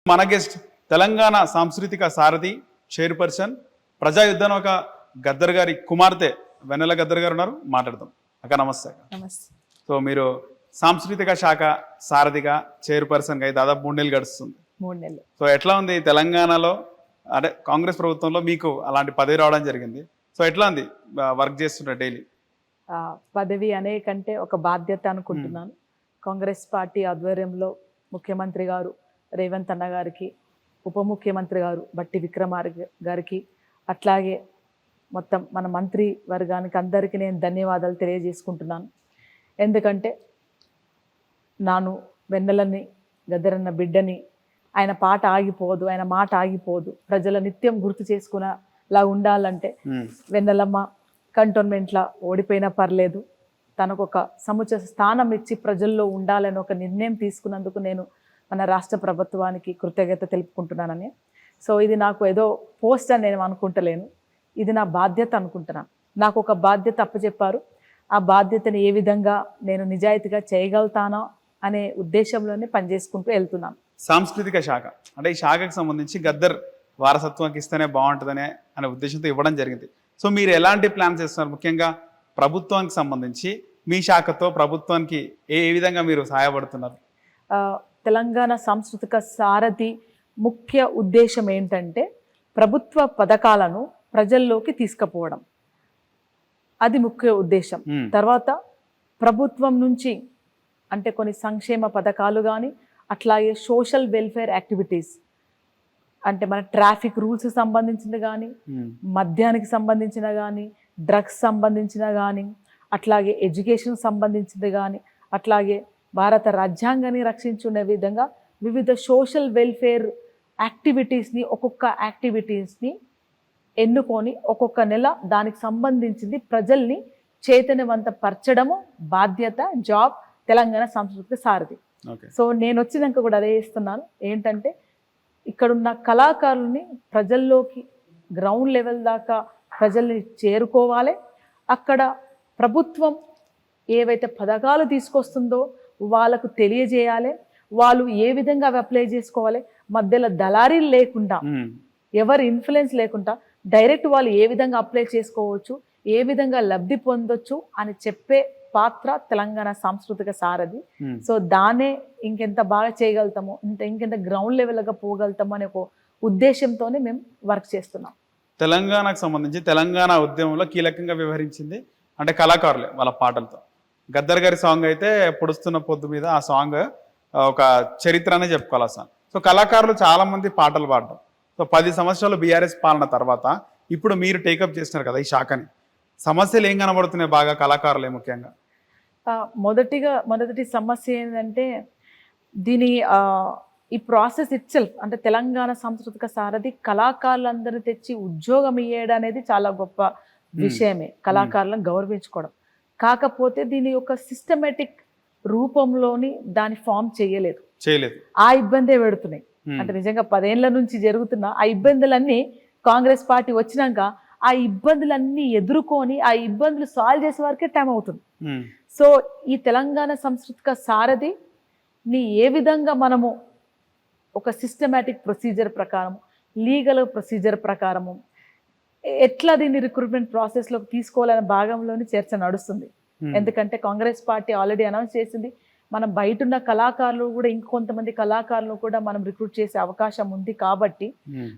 మన గెస్ట్ తెలంగాణ సాంస్కృతిక సారథి చైర్పర్సన్ ప్రజాయుద్ధం ఒక గద్దర్ గారి కుమార్తె వెన్నెల గద్దర్ గారు ఉన్నారు, మాట్లాడదాం. అక్క నమస్తే. నమస్తే. సో మీరు సాంస్కృతిక శాఖ సారథిగా చైర్పర్సన్గా అయితే దాదాపు 3 నెలలు గడుస్తుంది. 3 నెలలు. సో ఎట్లా ఉంది తెలంగాణలో, అంటే కాంగ్రెస్ ప్రభుత్వంలో మీకు అలాంటి పదవి రావడం జరిగింది. సో ఎట్లా ఉంది వర్క్ చేస్తున్నారు డైలీ? పదవి అనే కంటే ఒక బాధ్యత అనుకుంటున్నాను. కాంగ్రెస్ పార్టీ ఆధ్వర్యంలో ముఖ్యమంత్రి గారు రేవంత్ అన్న గారికి, ఉప ముఖ్యమంత్రి గారు బట్టి విక్రమార్క గారికి, అట్లాగే మొత్తం మన మంత్రి వర్గానికి అందరికీ నేను ధన్యవాదాలు తెలియజేసుకుంటున్నాను. ఎందుకంటే నాను వెన్నెలని గద్దరన్న బిడ్డని, ఆయన పాట ఆగిపోదు, ఆయన మాట ఆగిపోదు, ప్రజల నిత్యం గుర్తు చేసుకునేలా ఉండాలంటే వెన్నెలమ్మ కంటోన్మెంట్లో ఓడిపోయినా పర్లేదు, తనకు ఒక సముచిత స్థానం ఇచ్చి ప్రజల్లో ఉండాలని ఒక నిర్ణయం తీసుకున్నందుకు నేను మన రాష్ట్ర ప్రభుత్వానికి కృతజ్ఞత తెలుపుకుంటున్నానని. సో ఇది నాకు ఏదో పోస్ట్ అని నేను అనుకుంటలేను, ఇది నా బాధ్యత అనుకుంటున్నాను. నాకు ఒక బాధ్యత అప్పచెప్పారు, ఆ బాధ్యతని ఏ విధంగా నేను నిజాయితీగా చేయగలుగుతానో అనే ఉద్దేశంలోనే పనిచేసుకుంటూ వెళ్తున్నాను. సాంస్కృతిక శాఖ అంటే ఈ శాఖకు సంబంధించి గద్దర్ వారసత్వానికి ఇస్తేనే బాగుంటుందనే అనే ఉద్దేశంతో ఇవ్వడం జరిగింది. సో మీరు ఎలాంటి ప్లాన్స్ చేస్తున్నారు? ముఖ్యంగా ప్రభుత్వానికి సంబంధించి మీ శాఖతో ప్రభుత్వానికి ఏ విధంగా మీరు సహాయపడుతున్నారు? తెలంగాణ సాంస్కృతిక సారథి ముఖ్య ఉద్దేశం ఏంటంటే ప్రభుత్వ పథకాలను ప్రజల్లోకి తీసుకుపోవడం, అది ముఖ్య ఉద్దేశం. తర్వాత ప్రభుత్వం నుంచి అంటే కొన్ని సంక్షేమ పథకాలు కానీ, అట్లాగే సోషల్ వెల్ఫేర్ యాక్టివిటీస్ అంటే మన ట్రాఫిక్ రూల్స్ సంబంధించింది కానీ, మద్యానికి సంబంధించిన కానీ, డ్రగ్స్ సంబంధించిన కానీ, అట్లాగే ఎడ్యుకేషన్ సంబంధించింది కానీ, అట్లాగే భారత రాజ్యాంగాన్ని రక్షించుకునే విధంగా వివిధ సోషల్ వెల్ఫేర్ యాక్టివిటీస్ని, ఒక్కొక్క యాక్టివిటీస్ని ఎన్నుకొని ఒక్కొక్క నెల దానికి సంబంధించింది ప్రజల్ని చైతన్యవంతపరచడము బాధ్యత, జాబ్ తెలంగాణ సాంస్కృతిక సారథి. సో నేను వచ్చినాక కూడా అదే చేస్తున్నాను. ఏంటంటే ఇక్కడున్న కళాకారుల్ని ప్రజల్లోకి గ్రౌండ్ లెవెల్ దాకా ప్రజల్ని చేరుకోవాలి. అక్కడ ప్రభుత్వం ఏవైతే పథకాలు తీసుకొస్తుందో వాళ్ళకు తెలియజేయాలి, వాళ్ళు ఏ విధంగా అవి అప్లై చేసుకోవాలి, మధ్యలో దళారీలు లేకుండా, ఎవరి ఇన్ఫ్లుయెన్స్ లేకుండా డైరెక్ట్ వాళ్ళు ఏ విధంగా అప్లై చేసుకోవచ్చు, ఏ విధంగా లబ్ధి పొందొచ్చు అని చెప్పే పాత్ర తెలంగాణ సాంస్కృతిక సారథి. సో దాన్నే ఇంకెంత బాగా చేయగలుగుతామో, ఇంకెంత గ్రౌండ్ లెవెల్గా పోగలుగుతామో అనే ఒక ఉద్దేశంతోనే మేము వర్క్ చేస్తున్నాం. తెలంగాణకు సంబంధించి తెలంగాణ ఉద్యమంలో కీలకంగా వ్యవహరించింది అంటే కళాకారులే వాళ్ళ పాటలతో. గద్దర్ గారి సాంగ్ అయితే పొడుస్తున్న పొద్దు మీద, ఆ సాంగ్ ఒక చరిత్ర అనే చెప్పుకోవాలి ఆ సాంగ్. సో కళాకారులు చాలా మంది పాటలు పాడడం. సో 10 సంవత్సరాలు బీఆర్ఎస్ పాలన తర్వాత ఇప్పుడు మీరు టేకప్ చేస్తున్నారు కదా ఈ శాఖని, సమస్యలు ఏం కనబడుతున్నాయి బాగా కళాకారులే ముఖ్యంగా? మొదటి సమస్య ఏంటంటే ఈ ప్రాసెస్ ఇట్సెల్ఫ్ అంటే తెలంగాణ సాంస్కృతిక సారథి కళాకారులందరినీ తెచ్చి ఉద్యోగం ఇయ్యడం అనేది చాలా గొప్ప విషయమే, కళాకారులను గౌరవించుకోవడం. కాకపోతే దీని యొక్క సిస్టమేటిక్ రూపంలోని దాన్ని ఫామ్ చేయలేదు, ఆ ఇబ్బందే పెడుతున్నాయి. అంటే నిజంగా 10 ఏళ్ల నుంచి జరుగుతున్న ఆ ఇబ్బందులన్నీ కాంగ్రెస్ పార్టీ వచ్చినాక ఆ ఇబ్బందులన్నీ ఎదుర్కొని ఆ ఇబ్బందులు సాల్వ్ చేసే వరకే టైం అవుతుంది. సో ఈ తెలంగాణ సాంస్కృతిక సారథిని ఏ విధంగా మనము ఒక సిస్టమేటిక్ ప్రొసీజర్ ప్రకారం, లీగల్ ప్రొసీజర్ ప్రకారము ఎట్లా దీన్ని రిక్రూట్మెంట్ ప్రాసెస్లోకి తీసుకోవాలనే భాగంలోని చర్చ నడుస్తుంది. ఎందుకంటే కాంగ్రెస్ పార్టీ ఆల్రెడీ అనౌన్స్ చేసింది, మనం బయట ఉన్న కళాకారులు కూడా ఇంకొంతమంది కళాకారులు కూడా మనం రిక్రూట్ చేసే అవకాశం ఉంది. కాబట్టి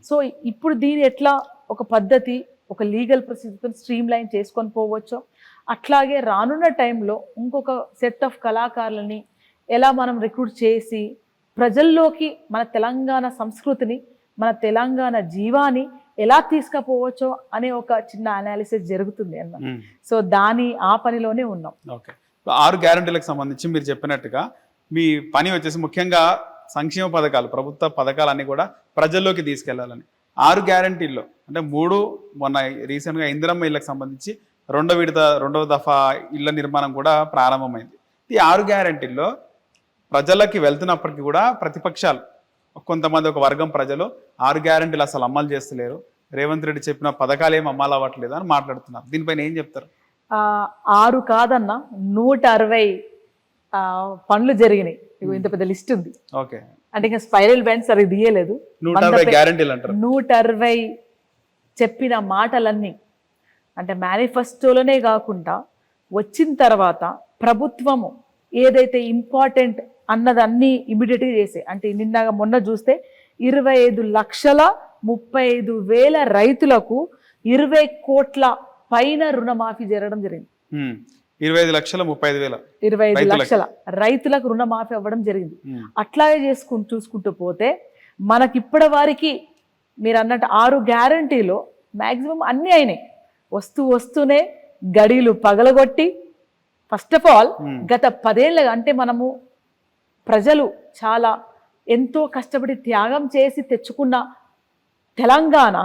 సో ఇప్పుడు దీని ఎట్లా ఒక పద్ధతి, ఒక లీగల్ ప్రొసీజర్ స్ట్రీమ్ లైన్ చేసుకొని పోవచ్చు, అట్లాగే రానున్న టైంలో ఇంకొక సెట్ ఆఫ్ కళాకారులని ఎలా మనం రిక్రూట్ చేసి ప్రజల్లోకి మన తెలంగాణ సంస్కృతిని, మన తెలంగాణ జీవాన్ని ఎలా తీసుకుపోవచ్చో అనే ఒక చిన్న అనాలిసిస్ జరుగుతుంది అన్నమాట. సో ఆ పనిలోనే ఉన్నాం. ఓకే, 6 గ్యారంటీలకు సంబంధించి మీరు చెప్పినట్టుగా మీ పని వచ్చేసి ముఖ్యంగా సంక్షేమ పథకాలు, ప్రభుత్వ పథకాలన్నీ కూడా ప్రజల్లోకి తీసుకెళ్లాలని. 6 గ్యారంటీల్లో అంటే 3 మొన్న రీసెంట్గా ఇందిరమ్మ ఇళ్ళకి సంబంధించి రెండవ దఫా ఇళ్ల నిర్మాణం కూడా ప్రారంభమైంది. ఈ 6 గ్యారంటీల్లో ప్రజలకి వెళ్తున్నప్పటికీ కూడా ప్రతిపక్షాలు కొంతమంది, ఒక వర్గం ప్రజలు 6 గ్యారంటీలు అసలు అమలు చేస్తలేరు, రేవంత్ రెడ్డి చెప్పిన పథకాలు ఏం అమలు అవ్వట్లేదు అని మాట్లాడుతున్నారు. దీనిపైన ఏం చెప్తారు? 6 కాదన్న 160 పనులు జరిగినాయి. ఇంత పెద్ద లిస్ట్ ఉంది. ఓకే, అంటే ఇంకా స్పైరల్ బ్యాండ్ సరిగ్గా తీయలేదు. 160 గ్యారంటీలు అంటారు. 160 చెప్పిన మాటలన్నీ అంటే మేనిఫెస్టోలోనే కాకుండా వచ్చిన తర్వాత ప్రభుత్వము ఏదైతే ఇంపార్టెంట్ అన్నదన్నీ ఇమీడియట్గా చేసే, అంటే మొన్న చూస్తే 25,35,000 రైతులకు 20 కోట్ల పైన రుణమాఫీ జరగడం జరిగింది. 25,35,000 25 లక్షల రైతులకు రుణమాఫీ అవ్వడం జరిగింది. అట్లాగే చూసుకుంటూ పోతే మనకిప్పటి వారికి మీరు అన్నట్టు 6 గ్యారంటీలో మ్యాక్సిమం అన్నీ అయినాయి. వస్తూనే గడీలు పగలగొట్టి, ఫస్ట్ ఆఫ్ ఆల్ గత 10 ఏళ్ళగా అంటే మనము ప్రజలు చాలా ఎంతో కష్టపడి త్యాగం చేసి తెచ్చుకున్న తెలంగాణ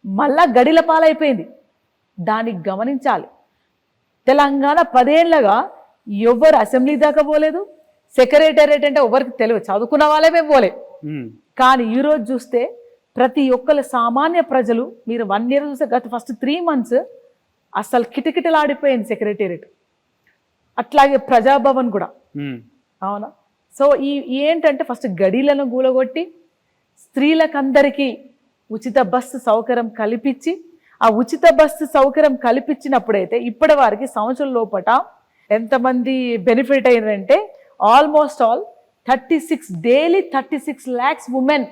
మళ్ళా గడిల పాలైపోయింది. దానికి గమనించాలి. తెలంగాణ 10 ఏళ్ళగా ఎవరు అసెంబ్లీ దాకా పోలేదు, సెక్రటేరియట్ అంటే ఎవరికి తెలియదు, చదువుకున్న వాళ్ళమే పోలే. కానీ ఈరోజు చూస్తే ప్రతి ఒక్కరు సామాన్య ప్రజలు, మీరు 1 ఇయర్ చూస్తే గత ఫస్ట్ 3 మంత్స్ అసలు కిటకిటలాడిపోయింది సెక్రటేరియట్. అట్లాగే ప్రజాభవన్ కూడా. అవునా? సో ఏంటంటే ఫస్ట్ గడీలను గూలగొట్టి స్త్రీలకందరికీ ఉచిత బస్సు సౌకర్యం కల్పించి, ఆ ఉచిత బస్సు సౌకర్యం కల్పించినప్పుడైతే ఇప్పటి వారికి సంవత్సరం లోపట ఎంతమంది బెనిఫిట్ అయినారంటే almost all 36 lakhs women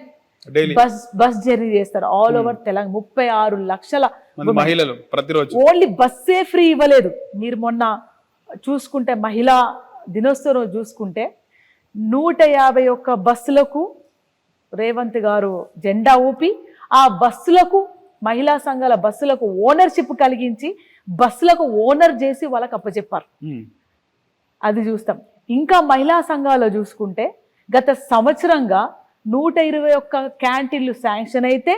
bus journey చేస్తారు ఆల్ ఓవర్ తెలంగాణ. 36 లక్షల మహిళలు ప్రతిరోజు. ఓన్లీ బస్సే ఫ్రీ ఇవ్వలేదు. మీరు మొన్న చూసుకుంటే మహిళా దినోత్సవం చూసుకుంటే 151 బస్సులకు రేవంత్ గారు జెండా ఊపి ఆ బస్సులకు, మహిళా సంఘాల బస్సులకు ఓనర్షిప్ కలిగించి బస్సులకు ఓనర్ చేసి వాళ్ళకి అప్పచెప్పారు. అది చూస్తాం. ఇంకా మహిళా సంఘాలు చూసుకుంటే గత సంవత్సరంగా 121 క్యాంటీన్లు శాంక్షన్ అయితే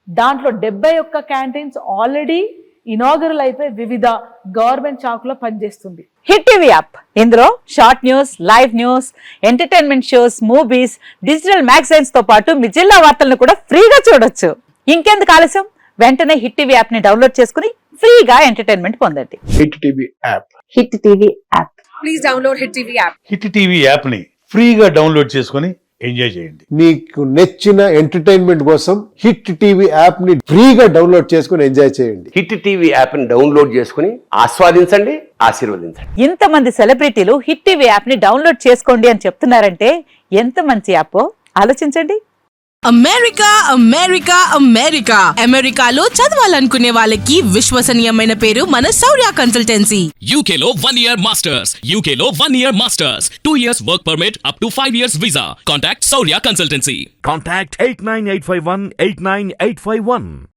దాంట్లో 71 క్యాంటీన్స్ ఆల్రెడీ ఇనాగరల్ అయిపోయి వివిధ గవర్నమెంట్ షాపులో పనిచేస్తుంది. హిట్ టీవీ యాప్, ఇందులో short news, live news, entertainment shows, movies, digital magazines తో పాటు మీ జిల్లా వార్తలను కూడా ఫ్రీగా చూడొచ్చు. ఇంకెందుకు ఆలస్యం, వెంటనే హిట్ టీవీ యాప్ ని డౌన్లోడ్ చేసుకుని ఫ్రీగా ఎంటర్టైన్మెంట్ పొందండి. Hit TV app. Hit TV app. Please download hit TV app. Hit TV app ని ఫ్రీగా డౌన్లోడ్ చేసుకొని ఎంజాయ్ చేయండి. మీకు నచ్చిన ఎంటర్టైన్మెంట్ కోసం హిట్ టీవీ యాప్ ని ఫ్రీగా డౌన్లోడ్ చేసుకొని ఎంజాయ్ చేయండి. హిట్ టీవీ యాప్ ని డౌన్లోడ్ చేసుకుని ఆస్వాదించండి, ఆశీర్వదించండి. ఇంతమంది సెలబ్రిటీలు హిట్ టీవీ యాప్ ని డౌన్లోడ్ చేసుకోండి అని చెప్తున్నారంటే ఎంత మంచి యాప్ ఆలోచించండి. అమెరికా అమెరికా అమెరికా అమెరికాలో చదవాలనుకునే వాళ్ళకి విశ్వసనీయమైన పేరు మన శౌర్య కన్సల్టెన్సీ. UK లో 1 year masters. UK లో 1 year masters. 2 years work permit up to 5 years visa. Contact Saurya Consultancy. Contact 89851 89851.